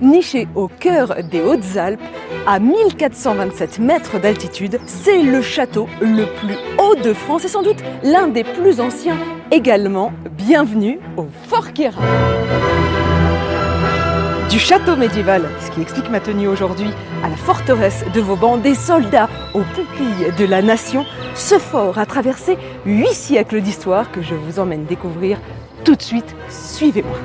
Niché au cœur des Hautes-Alpes, à 1427 mètres d'altitude, c'est le château le plus haut de France et sans doute l'un des plus anciens également. Bienvenue au Fort Queyras. Du château médiéval, ce qui explique ma tenue aujourd'hui, à la forteresse de Vauban, des soldats aux pupilles de la nation, ce fort a traversé 8 siècles d'histoire que je vous emmène découvrir tout de suite. Suivez-moi.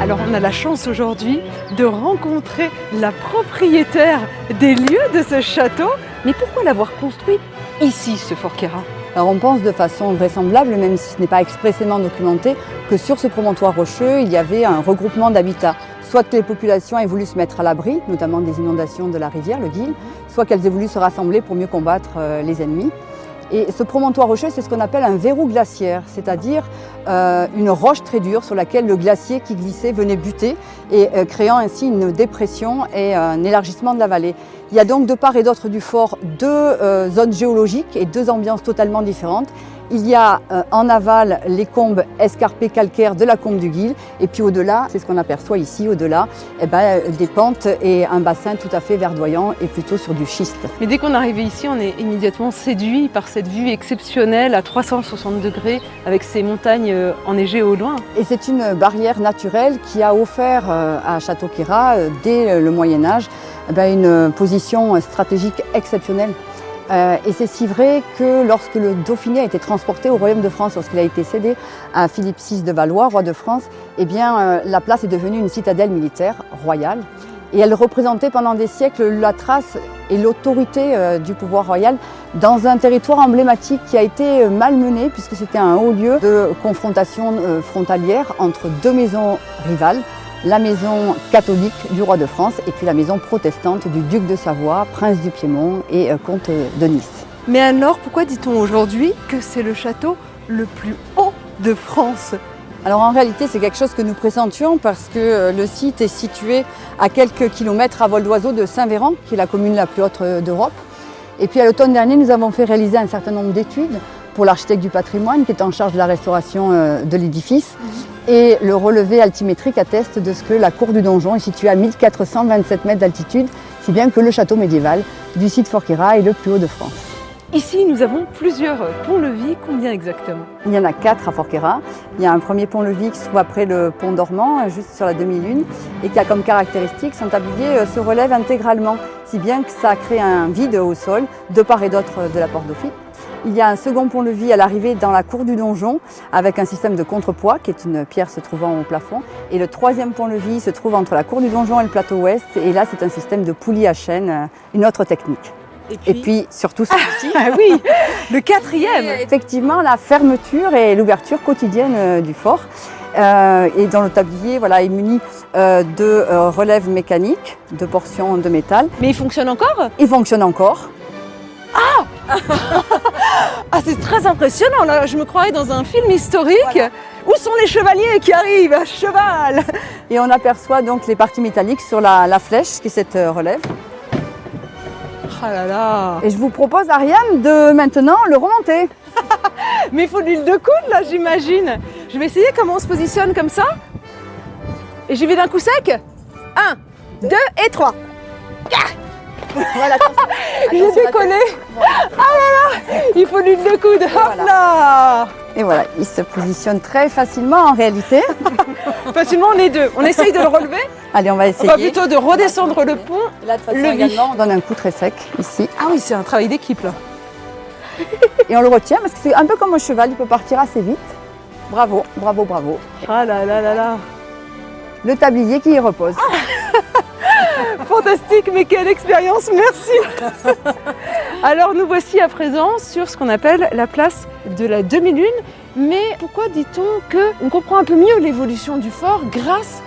Alors on a la chance aujourd'hui de rencontrer la propriétaire des lieux de ce château. Mais pourquoi l'avoir construit ici, ce Fort Queyras ? Alors on pense de façon vraisemblable, même si ce n'est pas expressément documenté, que sur ce promontoire rocheux, il y avait un regroupement d'habitats. Soit que les populations aient voulu se mettre à l'abri, notamment des inondations de la rivière, le Guil, soit qu'elles aient voulu se rassembler pour mieux combattre les ennemis. Et ce promontoire rocheux, c'est ce qu'on appelle un verrou glaciaire, c'est-à-dire une roche très dure sur laquelle le glacier qui glissait venait buter et créant ainsi une dépression et un élargissement de la vallée. Il y a donc de part et d'autre du fort deux zones géologiques et deux ambiances totalement différentes. Il y a en aval les combes escarpées calcaires de la combe du Guil et puis au-delà, c'est ce qu'on aperçoit ici, au-delà, des pentes et un bassin tout à fait verdoyant et plutôt sur du schiste. Mais dès qu'on est arrivé ici, on est immédiatement séduit par cette vue exceptionnelle à 360 degrés avec ces montagnes enneigées au loin. Et c'est une barrière naturelle qui a offert à Château-Queyras, dès le Moyen-Âge, une position stratégique exceptionnelle. Et c'est si vrai que lorsque le Dauphiné a été transporté au Royaume de France, lorsqu'il a été cédé à Philippe VI de Valois, roi de France, la place est devenue une citadelle militaire royale. Et elle représentait pendant des siècles la trace et l'autorité du pouvoir royal dans un territoire emblématique qui a été malmené puisque c'était un haut lieu de confrontation frontalière entre deux maisons rivales. La maison catholique du roi de France et puis la maison protestante du duc de Savoie, prince du Piémont et comte de Nice. Mais alors, pourquoi dit-on aujourd'hui que c'est le château le plus haut de France ? Alors en réalité, c'est quelque chose que nous pressentions parce que le site est situé à quelques kilomètres à vol d'oiseau de Saint-Véran, qui est la commune la plus haute d'Europe. Et puis à l'automne dernier, nous avons fait réaliser un certain nombre d'études pour l'architecte du patrimoine qui est en charge de la restauration de l'édifice. Et le relevé altimétrique atteste de ce que la cour du donjon est située à 1427 mètres d'altitude, si bien que le château médiéval du site Fort Queyras est le plus haut de France. Ici, nous avons plusieurs ponts-levis. Combien exactement ? Il y en a 4 à Fort Queyras. Il y a un premier pont-levis qui se trouve après le pont dormant, juste sur la demi-lune, et qui a comme caractéristique, son tablier se relève intégralement, si bien que ça crée un vide au sol, de part et d'autre de la porte d'office. Il y a un second pont-levis à l'arrivée dans la cour du donjon avec un système de contrepoids qui est une pierre se trouvant au plafond. Et le troisième pont-levis se trouve entre la cour du donjon et le plateau ouest. Et là, c'est un système de poulies à chaîne, une autre technique. Et puis surtout celui-ci. Ah oui, le quatrième. Effectivement, la fermeture et l'ouverture quotidienne du fort. Et dans le tablier, est muni de relèves mécaniques, de portions de métal. Mais il fonctionne encore ? Il fonctionne encore. Ah, c'est très impressionnant, là, je me croyais dans un film historique. Voilà. Où sont les chevaliers qui arrivent à cheval ? Et on aperçoit donc les parties métalliques sur la flèche, qui est cette relève. Ah là là. Et je vous propose, Ariane, de maintenant le remonter. Mais il faut de l'huile de coude, là, j'imagine. Je vais essayer comment on se positionne comme ça. Et j'y vais d'un coup sec. 1, 2 et 3. Voilà, j'ai décollé. Ah là là, il faut l'huile de coude. Hop là. Et voilà, il se positionne très facilement en réalité. Facilement, on est deux. On essaye de le relever. Allez, on va essayer. On va plutôt de redescendre le pont. Et là, de façon également, on donne un coup très sec ici. Ah oui, c'est un travail d'équipe là. Et on le retient parce que c'est un peu comme un cheval, il peut partir assez vite. Bravo, bravo, bravo. Ah là là là là. Le tablier qui y repose. Fantastique, mais quelle expérience, merci. Alors nous voici à présent sur ce qu'on appelle la place de la demi-lune. Mais pourquoi dit-on qu'on comprend un peu mieux l'évolution du fort grâce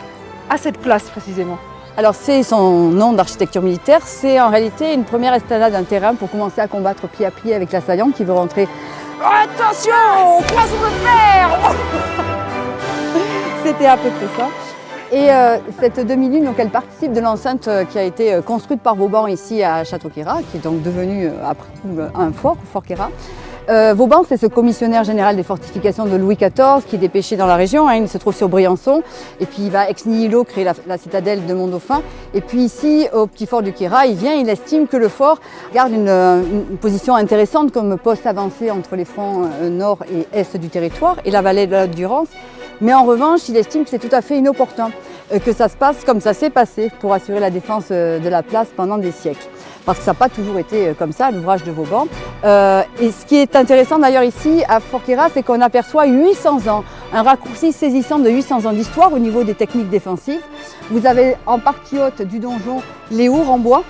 à cette place précisément? Alors c'est son nom d'architecture militaire, c'est en réalité une première escalade d'un terrain pour commencer à combattre pied à pied avec l'assaillant qui veut rentrer. Attention, poisson de fer. C'était à peu près ça. Et cette demi-lune, donc, elle participe de l'enceinte qui a été construite par Vauban ici à Château-Queyras, qui est donc devenu après tout un fort, Fort Queyras. Vauban, c'est ce commissionnaire général des fortifications de Louis XIV qui est dépêché dans la région. Il se trouve sur Briançon. Et puis il va ex nihilo créer la citadelle de Mont-Dauphin. Et puis ici, au petit fort du Queyras, il estime que le fort garde une position intéressante comme poste avancé entre les fronts nord et est du territoire et la vallée de la Haute-Durance. Mais en revanche, il estime que c'est tout à fait inopportun que ça se passe comme ça s'est passé pour assurer la défense de la place pendant des siècles. Parce que ça n'a pas toujours été comme ça, l'ouvrage de Vauban. Et ce qui est intéressant d'ailleurs ici à Fort Queyras, c'est qu'on aperçoit 800 ans, un raccourci saisissant de 800 ans d'histoire au niveau des techniques défensives. Vous avez en partie haute du donjon les hours en bois,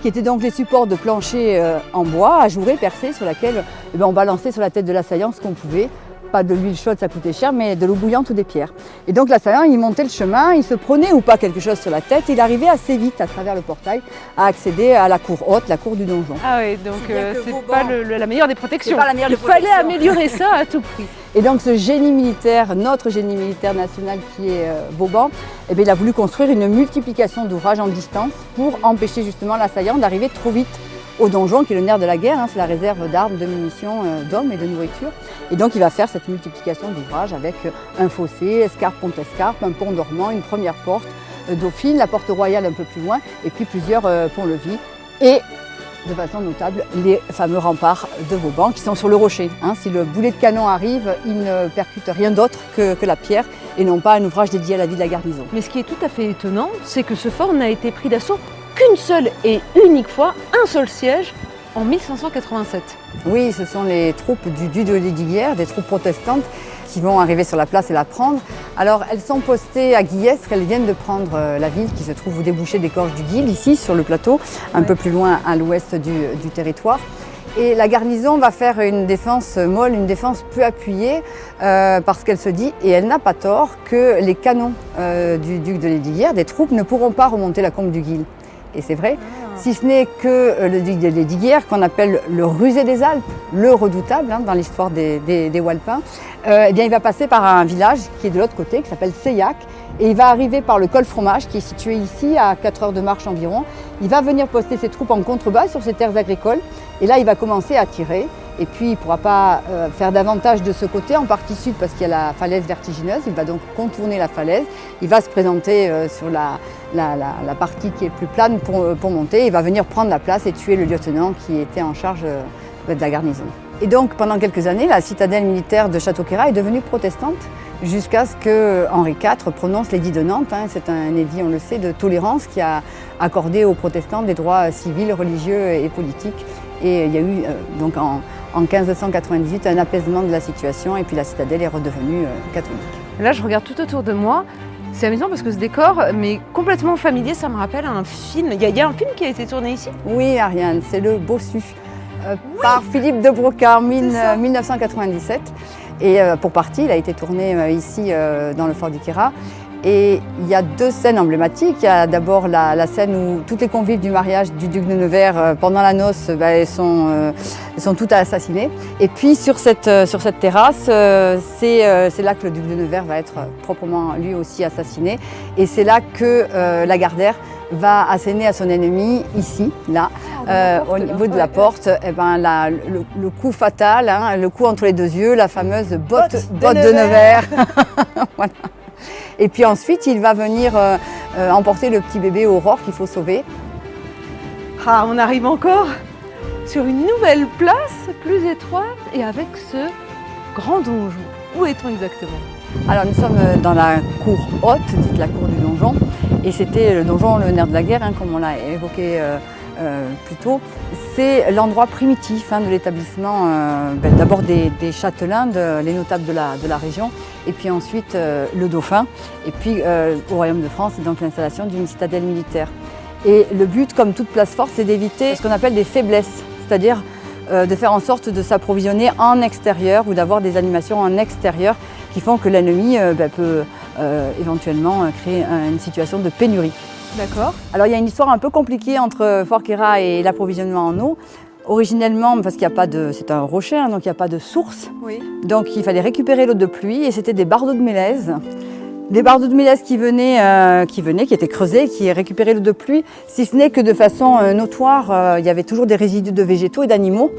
qui étaient donc les supports de plancher en bois, ajourés, percés, sur laquelle on balançait sur la tête de l'assaillant ce qu'on pouvait. Pas de l'huile chaude, ça coûtait cher, mais de l'eau bouillante ou des pierres. Et donc l'assaillant, il montait le chemin, il se prenait ou pas quelque chose sur la tête, et il arrivait assez vite à travers le portail à accéder à la cour haute, la cour du donjon. Ah oui, donc c'est pas la meilleure des protections. Il fallait améliorer ça à tout prix. Et donc ce génie militaire, notre génie militaire national qui est Vauban, eh bien, il a voulu construire une multiplication d'ouvrages en distance pour empêcher justement l'assaillant d'arriver trop vite au donjon, qui est le nerf de la guerre, c'est la réserve d'armes, de munitions, d'hommes et de nourriture. Et donc il va faire cette multiplication d'ouvrages avec un fossé, escarpe contre escarpe, un pont dormant, une première porte, Dauphine, la porte royale un peu plus loin, et puis plusieurs ponts-levis. Et de façon notable, les fameux remparts de Vauban qui sont sur le rocher. Si le boulet de canon arrive, il ne percute rien d'autre que la pierre et non pas un ouvrage dédié à la vie de la garnison. Mais ce qui est tout à fait étonnant, c'est que ce fort n'a été pris d'assaut qu'une seule et unique fois, un seul siège, en 1587. Oui, ce sont les troupes du duc de Lesdiguières, des troupes protestantes, qui vont arriver sur la place et la prendre. Alors, elles sont postées à Guillestre, elles viennent de prendre la ville qui se trouve au débouché des gorges du Guil, ici sur le plateau, un peu plus loin à l'ouest du territoire. Et la garnison va faire une défense molle, une défense peu appuyée, parce qu'elle se dit, et elle n'a pas tort, que les canons du duc de Lesdiguières, des troupes, ne pourront pas remonter la combe du Guil. Et c'est vrai, si ce n'est que le duc de Lesdiguières, qu'on appelle le rusé des Alpes, le redoutable dans l'histoire des Walpins, eh bien, il va passer par un village qui est de l'autre côté, qui s'appelle Seillac, et il va arriver par le col Fromage, qui est situé ici, à 4 heures de marche environ. Il va venir poster ses troupes en contrebas sur ses terres agricoles, et là il va commencer à tirer. Et puis il ne pourra pas faire davantage de ce côté, en partie sud parce qu'il y a la falaise vertigineuse. Il va donc contourner la falaise. Il va se présenter sur la partie qui est plus plane pour monter. Il va venir prendre la place et tuer le lieutenant qui était en charge de la garnison. Et donc pendant quelques années, la citadelle militaire de Château-Queyras est devenue protestante jusqu'à ce que Henri IV prononce l'édit de Nantes. C'est un édit, on le sait, de tolérance qui a accordé aux protestants des droits civils, religieux et politiques. Et il y a eu donc en 1598 un apaisement de la situation et puis la citadelle est redevenue catholique. Là, je regarde tout autour de moi. C'est amusant parce que ce décor m'est complètement familier. Ça me rappelle un film. Il y a un film qui a été tourné ici? Oui, Ariane, c'est le Bossu, par Philippe de Broca en 1997. Et pour partie, il a été tourné ici dans le fort du Queyras. Et il y a deux scènes emblématiques. Il y a d'abord la scène où toutes les convives du mariage du duc de Nevers, pendant la noce, elles sont toutes assassinées. Et puis sur cette terrasse, c'est là que le duc de Nevers va être proprement lui aussi assassiné. Et c'est là que Lagardère va asséner à son ennemi, ici, là, au niveau de la porte, le coup fatal, le coup entre les deux yeux, la fameuse botte de Nevers. Voilà. Et puis ensuite, il va venir emporter le petit bébé Aurore qu'il faut sauver. Ah, on arrive encore sur une nouvelle place, plus étroite, et avec ce grand donjon. Où est-on exactement? Alors nous sommes dans la cour haute, dite la cour du donjon. Et c'était le donjon, le nerf de la guerre, comme on l'a évoqué plus tôt. C'est l'endroit primitif de l'établissement, d'abord des châtelains, les notables de la région, et puis ensuite le dauphin, et puis au Royaume de France, donc l'installation d'une citadelle militaire. Et le but, comme toute place forte, c'est d'éviter ce qu'on appelle des faiblesses, c'est-à-dire de faire en sorte de s'approvisionner en extérieur ou d'avoir des animations en extérieur qui font que l'ennemi peut éventuellement créer une situation de pénurie. D'accord. Alors il y a une histoire un peu compliquée entre Forquera et l'approvisionnement en eau. Originellement, parce qu'il n'y a pas de, c'est un rocher, hein, donc il n'y a pas de source. Oui. Donc il fallait récupérer l'eau de pluie et c'était des bardeaux de mélèze. Des bardeaux de mélèze qui étaient creusés, qui récupéraient l'eau de pluie, si ce n'est que de façon notoire, il y avait toujours des résidus de végétaux et d'animaux.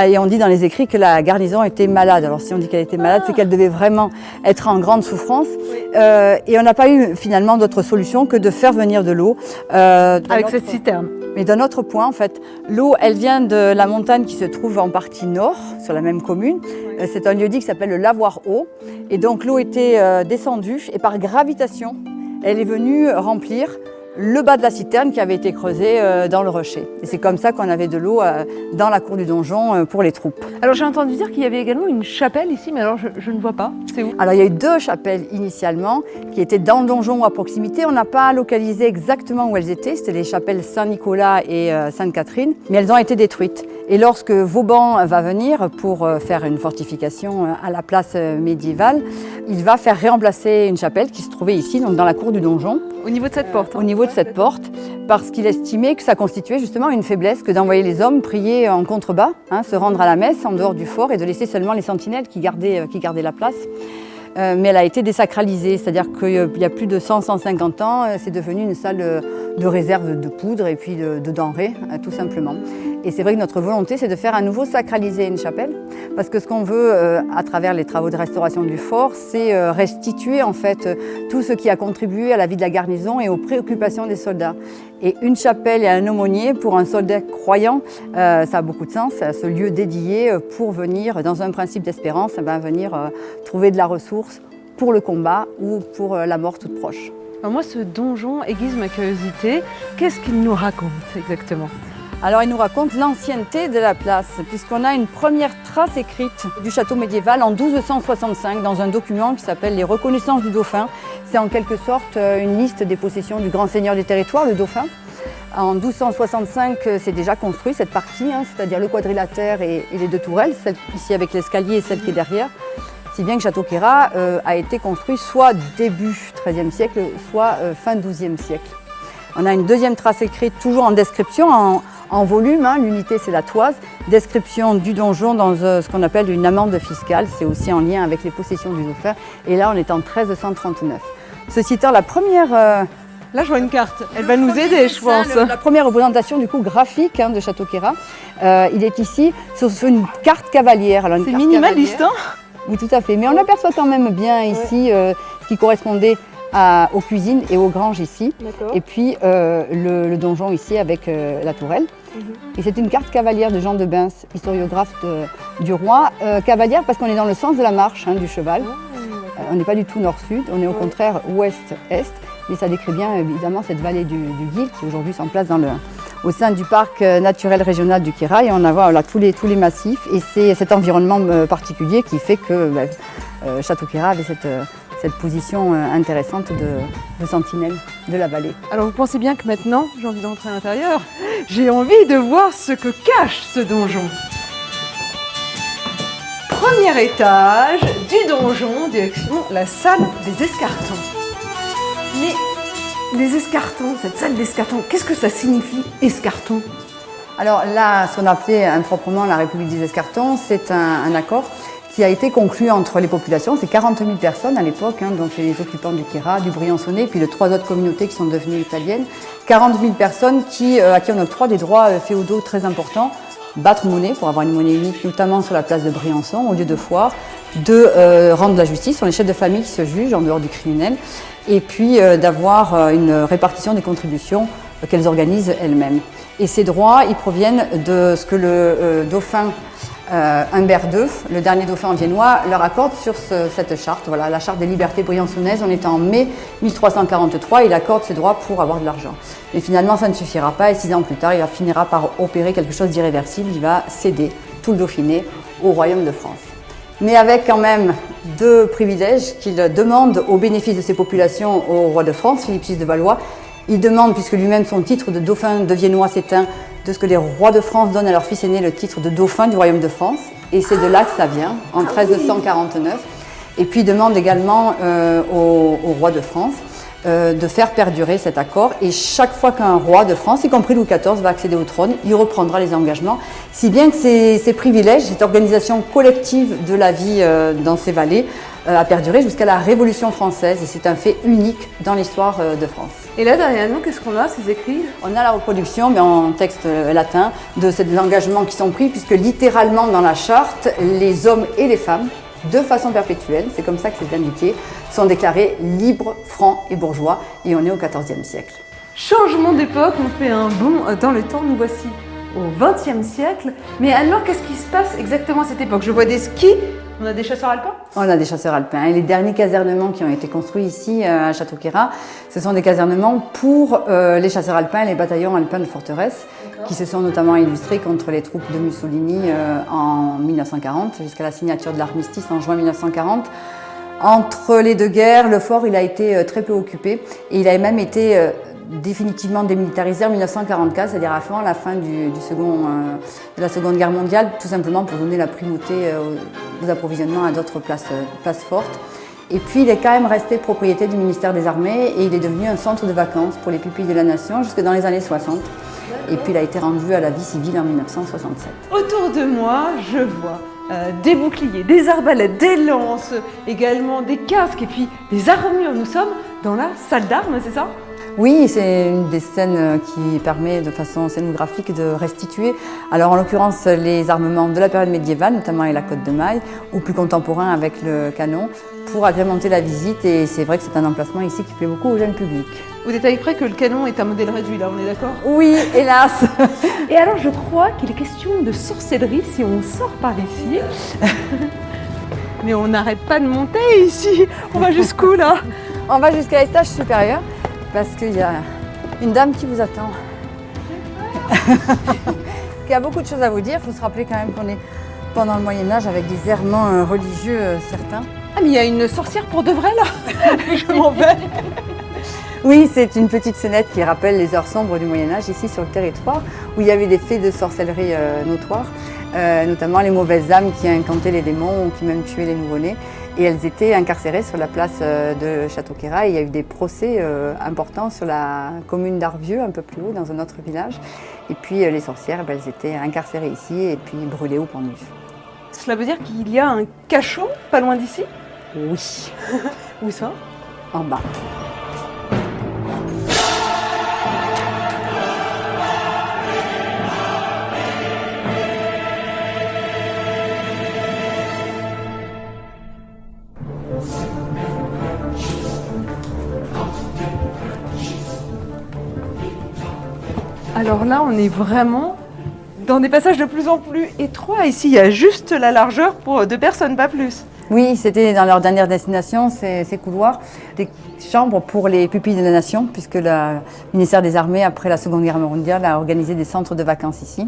Et on dit dans les écrits que la garnison était malade. Alors si on dit qu'elle était malade, c'est qu'elle devait vraiment être en grande souffrance. Oui. Et on n'a pas eu finalement d'autre solution que de faire venir de l'eau. Avec cette citerne. Mais d'un autre point, en fait, l'eau, elle vient de la montagne qui se trouve en partie nord, sur la même commune. Oui. C'est un lieu-dit qui s'appelle le Lavoir Haut. Et donc l'eau était descendue et par gravitation, elle est venue remplir le bas de la citerne qui avait été creusée dans le rocher. Et c'est comme ça qu'on avait de l'eau dans la cour du donjon pour les troupes. Alors j'ai entendu dire qu'il y avait également une chapelle ici, mais alors je ne vois pas. C'est où? Alors il y a eu 2 chapelles initialement qui étaient dans le donjon ou à proximité. On n'a pas localisé exactement où elles étaient. C'était les chapelles Saint-Nicolas et Sainte-Catherine, mais elles ont été détruites. Et lorsque Vauban va venir pour faire une fortification à la place médiévale, il va faire remplacer une chapelle qui se trouvait ici, donc dans la cour du donjon. Au niveau de cette porte. Au niveau de cette porte, parce qu'il estimait que ça constituait justement une faiblesse que d'envoyer les hommes prier en contrebas, se rendre à la messe en dehors du fort et de laisser seulement les sentinelles qui gardaient la place. Mais elle a été désacralisée, c'est-à-dire qu'il y a plus de 100-150 ans, c'est devenu une salle de réserve de poudre et puis de denrées, tout simplement. Et c'est vrai que notre volonté, c'est de faire à nouveau sacraliser une chapelle, parce que ce qu'on veut, à travers les travaux de restauration du fort, c'est restituer en fait tout ce qui a contribué à la vie de la garnison et aux préoccupations des soldats. Et une chapelle et un aumônier, pour un soldat croyant, ça a beaucoup de sens, ce lieu dédié pour venir, dans un principe d'espérance, venir trouver de la ressource pour le combat ou pour la mort toute proche. Alors moi, ce donjon aiguise ma curiosité. Qu'est-ce qu'il nous raconte exactement ? Alors il nous raconte l'ancienneté de la place, puisqu'on a une première trace écrite du château médiéval en 1265 dans un document qui s'appelle les reconnaissances du dauphin. C'est en quelque sorte une liste des possessions du grand seigneur du territoire, le dauphin. En 1265, c'est déjà construit cette partie, c'est-à-dire le quadrilatère et les 2 tourelles, celle ici avec l'escalier et celle qui est derrière. Si bien que Château-Queyras a été construit soit début XIIIe siècle, soit fin XIIe siècle. On a une deuxième trace écrite, toujours en description, en volume, l'unité c'est la toise, description du donjon dans ce qu'on appelle une amende fiscale, c'est aussi en lien avec les possessions du dauphin, et là on est en 1339. Ceci étant la première... Là je vois une carte, elle va nous aider je pense. La première représentation du coup graphique de Château-Queyras, il est ici sur une carte cavalière. C'est minimaliste hein? Oui tout à fait, mais on aperçoit quand même bien ici ce qui correspondait aux cuisines et aux granges ici, et puis le donjon ici avec la tourelle. Et c'est une carte cavalière de Jean de Bins, historiographe du roi. Cavalière parce qu'on est dans le sens de la marche du cheval. On n'est pas du tout nord-sud, on est au contraire ouest-est, mais ça décrit bien évidemment cette vallée du Guil qui aujourd'hui s'emplace au sein du parc naturel régional du Queyras, et on a voilà, tous les massifs, et c'est cet environnement particulier qui fait que Château-Queyras avait cette position intéressante de sentinelle de la vallée. Alors vous pensez bien que maintenant, j'ai envie d'entrer à l'intérieur, j'ai envie de voir ce que cache ce donjon. Premier étage du donjon, direction la salle des escartons. Mais les escartons, cette salle d'escartons, qu'est-ce que ça signifie, escartons? Alors là, ce qu'on appelait improprement la République des escartons, c'est un accord qui a été conclu entre les populations. C'est 40 000 personnes à l'époque, donc les occupants du Queyras, du Briançonnais, puis de 3 autres communautés qui sont devenues italiennes. 40 000 personnes à qui on octroie des droits féodaux très importants. Battre monnaie pour avoir une monnaie unique, notamment sur la place de Briançon, au lieu de foire, de rendre la justice, sont les chefs de famille qui se jugent en dehors du criminel, et puis d'avoir une répartition des contributions qu'elles organisent elles-mêmes. Et ces droits, ils proviennent de ce que le dauphin Humbert II, le dernier dauphin viennois, leur accorde sur cette charte. Voilà, la charte des libertés briançonnaises. On est en mai 1343, il accorde ses droits pour avoir de l'argent. Mais finalement, ça ne suffira pas, et 6 ans plus tard, il finira par opérer quelque chose d'irréversible. Il va céder tout le Dauphiné au royaume de France. Mais avec quand même 2 privilèges qu'il demande au bénéfice de ses populations au roi de France, Philippe VI de Valois, Il demande, puisque lui-même son titre de dauphin de Viennois s'éteint, de ce que les rois de France donnent à leur fils aîné le titre de dauphin du royaume de France. Et c'est de là que ça vient, en 1349. Et puis il demande également au roi de France de faire perdurer cet accord. Et chaque fois qu'un roi de France, y compris Louis XIV, va accéder au trône, il reprendra les engagements. Si bien que ces privilèges, cette organisation collective de la vie dans ces vallées, a perduré jusqu'à la Révolution française. Et c'est un fait unique dans l'histoire de France. Et là, derrière nous, qu'est-ce qu'on a, ces écrits? On a la reproduction, mais en texte latin, de ces engagements qui sont pris, puisque littéralement dans la charte, les hommes et les femmes, de façon perpétuelle, c'est comme ça que c'est indiqué, sont déclarés libres, francs et bourgeois, et on est au XIVe siècle. Changement d'époque, on fait un bond dans le temps, nous voici au XXe siècle. Mais alors, qu'est-ce qui se passe exactement à cette époque? Je vois des skis, on a des chasseurs alpins? On a des chasseurs alpins. Et les derniers casernements qui ont été construits ici à Château-Queyras, ce sont des casernements pour les chasseurs alpins et les bataillons alpins de forteresse, qui se sont notamment illustrés contre les troupes de Mussolini en 1940, jusqu'à la signature de l'armistice en juin 1940. Entre les deux guerres, le fort il a été très peu occupé et il a même été définitivement démilitarisé en 1944, c'est-à-dire avant la fin de la Seconde Guerre mondiale, tout simplement pour donner la primauté aux approvisionnements à d'autres places fortes. Et puis il est quand même resté propriété du ministère des Armées et il est devenu un centre de vacances pour les pupilles de la Nation jusque dans les années 60. Et puis il a été rendu à la vie civile en 1967. Autour de moi, je vois des boucliers, des arbalètes, des lances, également des casques et puis des armures. Nous sommes dans la salle d'armes, c'est ça? Oui, c'est une des scènes qui permet de façon scénographique de restituer, alors en l'occurrence les armements de la période médiévale, notamment avec la cotte de maille, ou plus contemporain avec le canon, pour agrémenter la visite. Et c'est vrai que c'est un emplacement ici qui plaît beaucoup au jeune public. Au détail près que le canon est un modèle réduit, là, on est d'accord? Oui, hélas. Et alors je crois qu'il est question de sorcellerie si on sort par ici. Mais on n'arrête pas de monter ici. On va jusqu'où là? On va jusqu'à l'étage supérieur parce qu'il y a une dame qui vous attend. Qui a beaucoup de choses à vous dire. Il faut se rappeler quand même qu'on est pendant le Moyen-Âge avec des errements religieux certains. Ah mais il y a une sorcière pour de vrai là. Je m'en vais. Oui, c'est une petite scénette qui rappelle les heures sombres du Moyen-Âge ici sur le territoire où il y avait des faits de sorcellerie notoires, notamment les mauvaises âmes qui incantaient les démons ou qui même tuaient les nouveau-nés. Et elles étaient incarcérées sur la place de Château-Queyras. Et il y a eu des procès importants sur la commune d'Arvieux, un peu plus haut, dans un autre village. Et puis les sorcières, elles étaient incarcérées ici et puis brûlées ou pendues. Cela veut dire qu'il y a un cachot pas loin d'ici? Oui. Où ça? En bas. Alors là, on est vraiment dans des passages de plus en plus étroits. Ici, il y a juste la largeur pour 2 personnes, pas plus. Oui, c'était dans leur dernière destination, ces couloirs, des chambres pour les pupilles de la Nation, puisque le ministère des Armées, après la Seconde Guerre mondiale, a organisé des centres de vacances ici.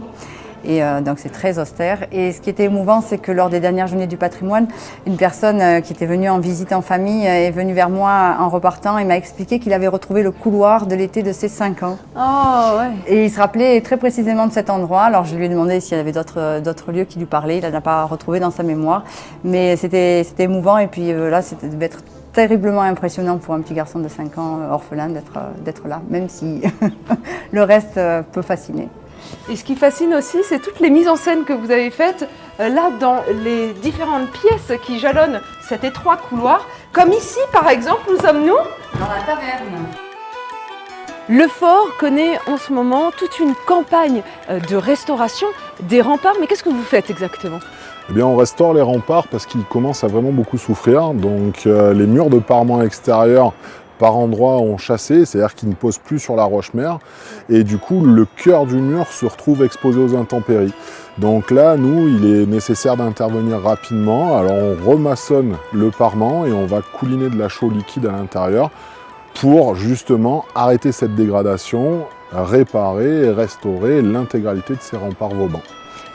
Et donc c'est très austère. Et ce qui était émouvant, c'est que lors des dernières journées du patrimoine, une personne qui était venue en visite en famille est venue vers moi en repartant et m'a expliqué qu'il avait retrouvé le couloir de l'été de ses 5 ans. Oh ouais. Et il se rappelait très précisément de cet endroit. Alors je lui ai demandé s'il y avait d'autres lieux qui lui parlaient. Il n'en a pas retrouvé dans sa mémoire. Mais c'était émouvant et puis là, c'était devait être terriblement impressionnant pour un petit garçon de 5 ans orphelin d'être là, même si le reste peut fasciner. Et ce qui fascine aussi, c'est toutes les mises en scène que vous avez faites là dans les différentes pièces qui jalonnent cet étroit couloir. Comme ici, par exemple, où sommes-nous? Dans la taverne. Le fort connaît en ce moment toute une campagne de restauration des remparts. Mais qu'est-ce que vous faites exactement? Eh bien, on restaure les remparts parce qu'ils commencent à vraiment beaucoup souffrir. Donc, les murs de parement extérieur par endroits ont chassé, c'est-à-dire qu'ils ne posent plus sur la roche-mère. Et du coup, le cœur du mur se retrouve exposé aux intempéries. Donc là, nous, il est nécessaire d'intervenir rapidement. Alors on remaçonne le parement et on va couliner de la chaux liquide à l'intérieur pour justement arrêter cette dégradation, réparer et restaurer l'intégralité de ces remparts vauban.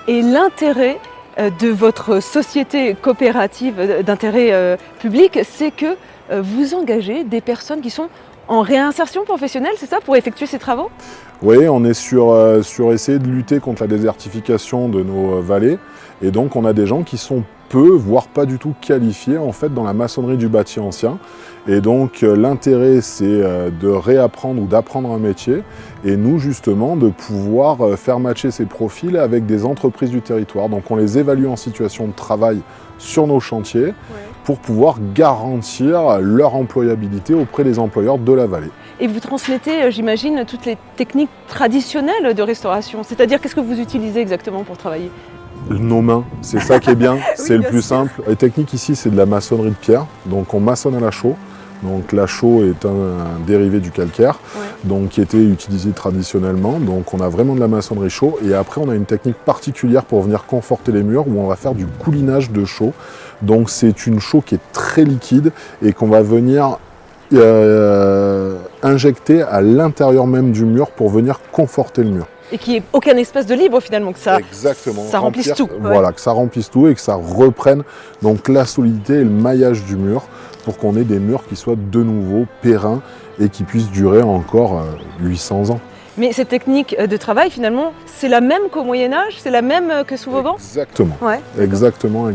Et l'intérêt de votre société coopérative d'intérêt public, c'est que vous engagez des personnes qui sont en réinsertion professionnelle, c'est ça, pour effectuer ces travaux? Oui, on est sur essayer de lutter contre la désertification de nos vallées. Et donc, on a des gens qui sont peu, voire pas du tout qualifiés, en fait, dans la maçonnerie du bâti ancien. Et donc, l'intérêt, c'est de réapprendre ou d'apprendre un métier. Et nous, justement, de pouvoir faire matcher ces profils avec des entreprises du territoire. Donc, on les évalue en situation de travail sur nos chantiers pour pouvoir garantir leur employabilité auprès des employeurs de la vallée. Et vous transmettez, j'imagine, toutes les techniques traditionnelles de restauration. C'est-à-dire, qu'est-ce que vous utilisez exactement pour travailler? Nos mains, c'est ça qui est bien, c'est le bien plus sûr. simple. Les techniques ici, c'est de la maçonnerie de pierre. Donc, on maçonne à la chaux. Donc, la chaux est un dérivé du calcaire, donc qui était utilisé traditionnellement. Donc, on a vraiment de la maçonnerie chaux. Et après, on a une technique particulière pour venir conforter les murs où on va faire du coulinage de chaux. Donc, c'est une chaux qui est très liquide et qu'on va venir injecter à l'intérieur même du mur pour venir conforter le mur. Et qu'il n'y ait aucun espace de libre finalement, que ça, Exactement. ça remplisse Remplir- tout. Voilà, que ça remplisse tout et que ça reprenne donc la solidité et le maillage du mur pour qu'on ait des murs qui soient de nouveau pérennes et qui puissent durer encore 800 ans. Mais cette technique de travail finalement, c'est la même qu'au Moyen-Âge? C'est la même que sous Vauban? Exactement. Ouais. Exactement.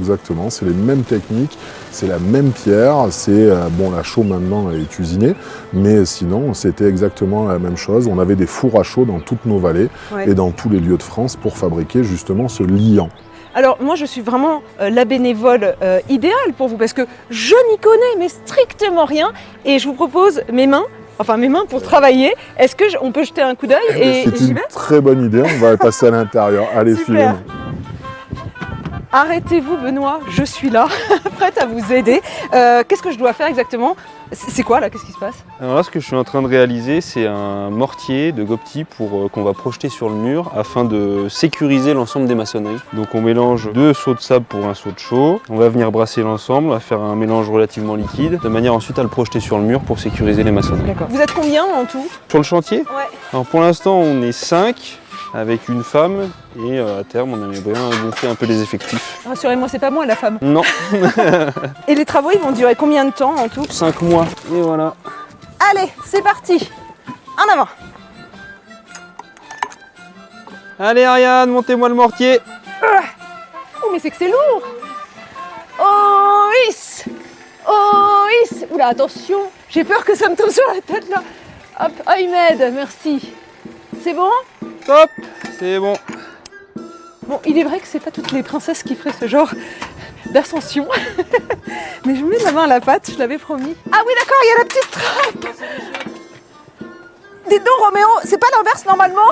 C'est les mêmes techniques, c'est la même pierre, c'est bon, la chaux maintenant est usinée, mais sinon c'était exactement la même chose. On avait des fours à chaux dans toutes nos vallées et dans tous les lieux de France pour fabriquer justement ce liant. Alors moi je suis vraiment la bénévole idéale pour vous parce que je n'y connais mais strictement rien et je vous propose mes mains pour travailler. Est-ce qu'on peut jeter un coup d'œil et C'est j'y une vais? très bonne idée, on va passer à l'intérieur. Allez, Super. suivez-nous. Arrêtez-vous Benoît, je suis là, prête à vous aider. Qu'est-ce que je dois faire exactement? C'est quoi là? Qu'est-ce qui se passe? Alors là, ce que je suis en train de réaliser, c'est un mortier de Gopti qu'on va projeter sur le mur afin de sécuriser l'ensemble des maçonneries. Donc on mélange 2 seaux de sable pour un seau de chaux. On va venir brasser l'ensemble, on va faire un mélange relativement liquide, de manière ensuite à le projeter sur le mur pour sécuriser les maçonneries. D'accord. Vous êtes combien en tout? Sur le chantier, Ouais. alors pour l'instant on est 5 avec une femme et à terme on aimerait bien gonfler un peu les effectifs. Rassurez-moi, c'est pas moi la femme. Non, Et les travaux ils vont durer combien de temps en tout? 5 mois. Et voilà. Allez, c'est parti. En avant. Allez Ariane, montez-moi le mortier. Oh mais c'est que c'est lourd. Oh is. Oh is. Oula, attention, j'ai peur que ça me tombe sur la tête là. Hop, oh il m'aide, merci. C'est bon? Top, c'est bon. Bon, il est vrai que c'est pas toutes les princesses qui feraient ce genre d'ascension. Mais je mets ma main à la pâte, je l'avais promis. Ah oui d'accord, il y a la petite trappe. Dites donc Roméo, c'est pas l'inverse normalement?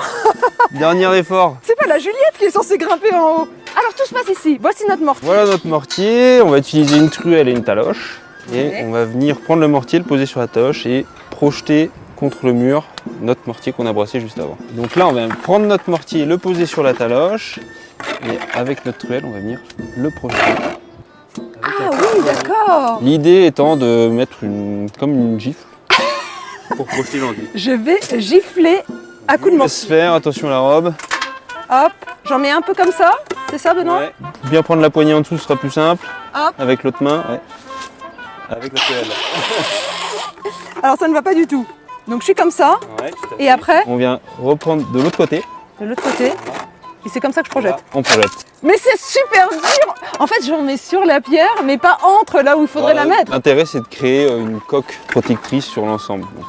Dernier effort. C'est pas la Juliette qui est censée grimper en haut. Alors tout se passe ici, voici notre mortier. Voilà notre mortier, on va utiliser une truelle et une taloche. Et on va venir prendre le mortier, le poser sur la taloche et projeter contre le mur notre mortier qu'on a brassé juste avant. Donc là on va prendre notre mortier, le poser sur la taloche et avec notre truelle on va venir le projeter. Ah oui, d'accord. L'idée étant de mettre comme une gifle pour projeter l'enduit. Je vais gifler à coups de mortier. Laisse faire, attention à la robe. Hop, j'en mets un peu comme ça, c'est ça Benoît? Ouais. Bien prendre la poignée en dessous, ce sera plus simple. Hop. Avec l'autre main, ouais. Avec la truelle. Alors ça ne va pas du tout. Donc je suis comme ça, Ouais, tout à fait. et après, On vient reprendre de l'autre côté. de l'autre côté, et c'est comme ça que je projette. Voilà, on projette. Mais c'est super dur. En fait, j'en mets sur la pierre, mais pas entre là où il faudrait la mettre. L'intérêt, c'est de créer une coque protectrice sur l'ensemble. Donc,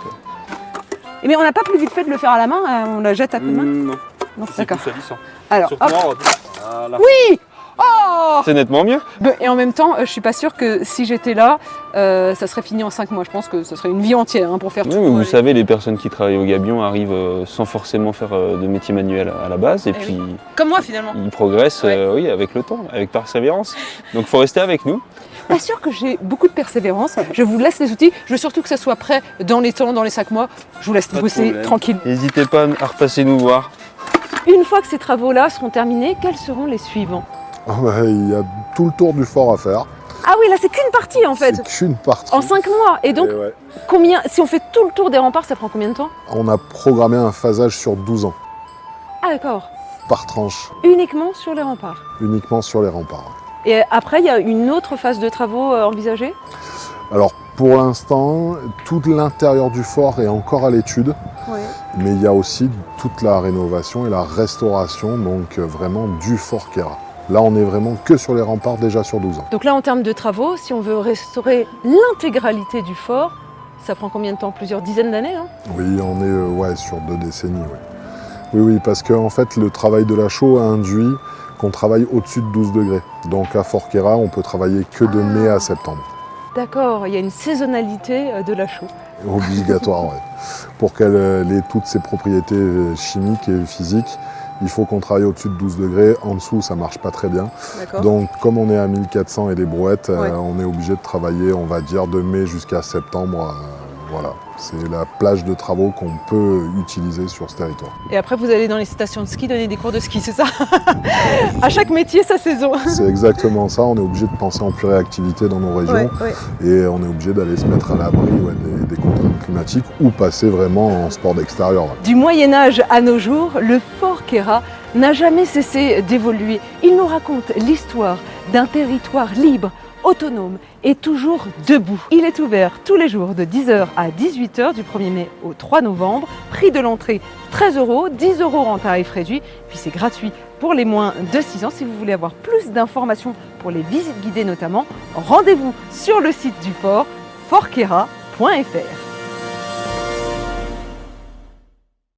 Mais on n'a pas plus vite fait de le faire à la main, on la jette à coups de main. non, Non, d'accord. plus salissant. Alors, Surtout hop. en robe. Voilà. Oui. Oh. C'est nettement mieux. Et en même temps, je suis pas sûre que si j'étais là, ça serait fini en 5 mois. Je pense que ce serait une vie entière pour faire Oui, tout. mais vous savez, les personnes qui travaillent au gabion arrivent sans forcément faire de métier manuel à la base. Et Eh puis, Comme moi finalement. ils progressent oui, avec le temps, avec persévérance. Donc, il faut rester avec nous. Pas sûr que j'ai beaucoup de persévérance. Je vous laisse les outils. Je veux surtout que ça soit prêt dans les temps, dans les 5 mois. Je vous laisse Pas de bosser problème. tranquille. N'hésitez pas à repasser nous voir. Une fois que ces travaux-là seront terminés, quels seront les suivants? Il y a tout le tour du fort à faire. Ah oui, là c'est qu'une partie en fait. C'est qu'une partie. En 5 mois. Et donc, Et ouais. combien, si on fait tout le tour des remparts, ça prend combien de temps? On a programmé un phasage sur 12 ans, Ah d'accord. par tranche, Uniquement sur les remparts. uniquement sur les remparts. Et après, il y a une autre phase de travaux envisagée? Alors, Pour l'instant, tout l'intérieur du fort est encore à l'étude, mais il y a aussi toute la rénovation et la restauration, donc vraiment du fort Queyras. Là, on est vraiment que sur les remparts déjà sur 12 ans. Donc là, en termes de travaux, si on veut restaurer l'intégralité du fort, ça prend combien de temps? Plusieurs dizaines d'années, hein? Oui, on est sur 2 décennies. Oui, parce qu'en fait, le travail de la chaux induit qu'on travaille au-dessus de 12 degrés. Donc à Fort Queyras, on peut travailler que de mai à septembre. D'accord, il y a une saisonnalité de la chaux. Obligatoire, oui. Pour qu'elle ait toutes ses propriétés chimiques et physiques, il faut qu'on travaille au-dessus de 12 degrés. En dessous, ça ne marche pas très bien. Donc, comme on est à 1400 et des brouettes, on est obligé de travailler, on va dire, de mai jusqu'à septembre. Voilà, c'est la plage de travaux qu'on peut utiliser sur ce territoire. Et après, vous allez dans les stations de ski donner des cours de ski, c'est ça? À chaque métier, sa saison. C'est exactement ça. On est obligé de penser en pure réactivité dans nos régions. Et on est obligé d'aller se mettre à l'abri des contraintes climatiques ou passer vraiment en sport d'extérieur. Du Moyen-Âge à nos jours, le fort Queyras n'a jamais cessé d'évoluer. Il nous raconte l'histoire d'un territoire libre, autonome et toujours debout. Il est ouvert tous les jours de 10h à 18h du 1er mai au 3 novembre. Prix de l'entrée 13 €, 10 € en tarif réduit. Puis c'est gratuit pour les moins de 6 ans. Si vous voulez avoir plus d'informations pour les visites guidées notamment, rendez-vous sur le site du fort, fortqueyras.fr.